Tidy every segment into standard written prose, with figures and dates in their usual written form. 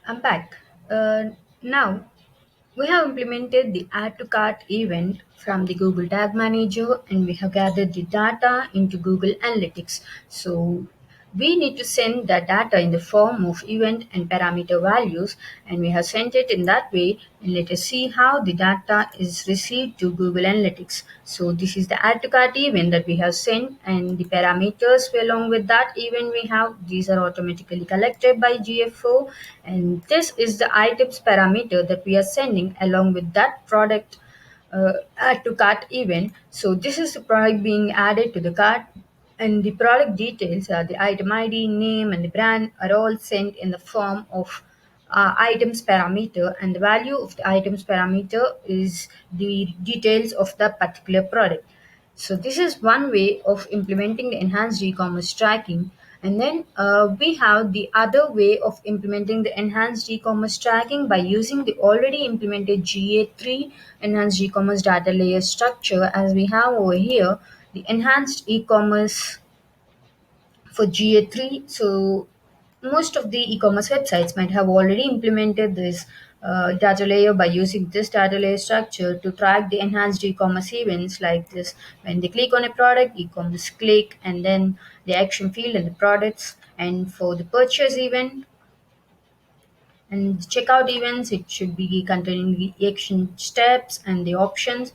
I'm back. Now we have implemented the add to cart event from the Google Tag Manager and we have gathered the data into Google Analytics. So we need to send the data in the form of event and parameter values, and we have sent it in that way. And let us see how the data is received to Google Analytics. So this is the add to cart event that we have sent, and the parameters along with that event we have, these are automatically collected by GA4, and this is the items parameter that we are sending along with that product add to cart event. So this is the product being added to the cart, and the product details, the item ID, name, and the brand are all sent in the form of items parameter, and the value of the items parameter is the details of the particular product. So this is one way of implementing the enhanced e-commerce tracking. And then we have the other way of implementing the enhanced e-commerce tracking by using the already implemented GA3 enhanced e-commerce data layer structure, as we have over here the enhanced e-commerce for GA3. So most of the e-commerce websites might have already implemented this data layer by using this data layer structure to track the enhanced e-commerce events like this. When they click on a product, e-commerce click, and then the action field and the products. And for the purchase event, and checkout events, it should be containing the action steps and the options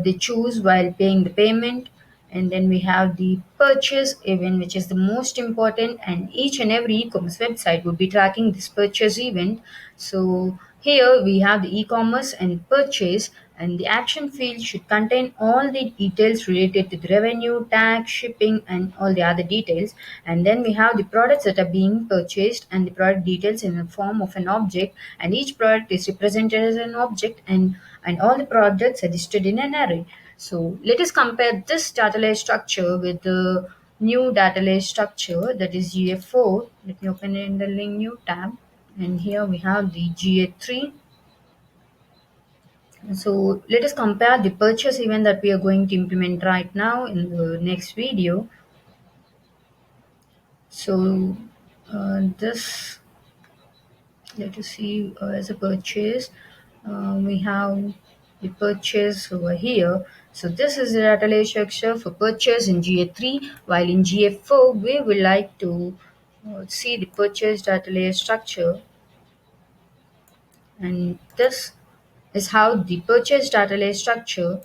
they choose while paying the payment. And then we have the purchase event, which is the most important, and each and every e-commerce website would be tracking this purchase event. So here we have the e-commerce and purchase, and the action field should contain all the details related to the revenue, tax, shipping, and all the other details. And then we have the products that are being purchased and the product details in the form of an object, and each product is represented as an object, and all the products are listed in an array. So let us compare this data layer structure with the new data layer structure, that is GA4. Let me open it in the new tab, and here we have the GA3. So let us compare the purchase event that we are going to implement right now in the next video. So this, let us see, as a purchase, we have the purchase over here. So this is the data layer structure for purchase in GA3, while in GA4 we would like to see the purchase data layer structure, and this is how the purchase data layer structure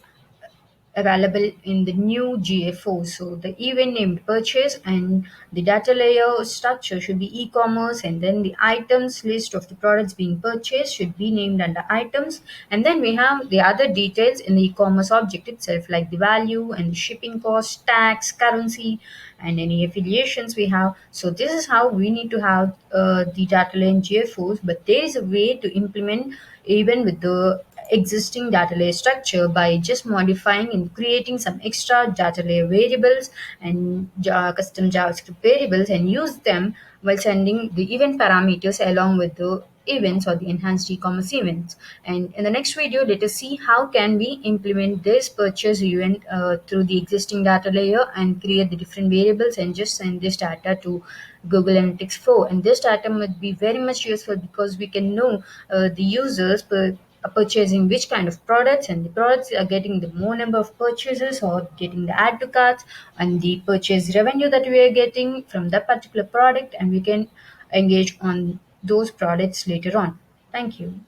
available in the new GA4. So the event named purchase and the data layer structure should be e-commerce, and then the items list of the products being purchased should be named under items. And then we have the other details in the e-commerce object itself, like the value and the shipping cost, tax, currency, and any affiliations we have. So this is how we need to have the data layer in GA4, but there is a way to implement even with the existing data layer structure by just modifying and creating some extra data layer variables and custom JavaScript variables, and use them while sending the event parameters along with the events or the enhanced e-commerce events. And in the next video, let us see how can we implement this purchase event through the existing data layer and create the different variables and just send this data to Google Analytics 4. And this data would be very much useful because we can know the users purchasing which kind of products, and the products are getting the more number of purchases or getting the add to carts, and the purchase revenue that we are getting from that particular product, and we can engage on those products later on. Thank you.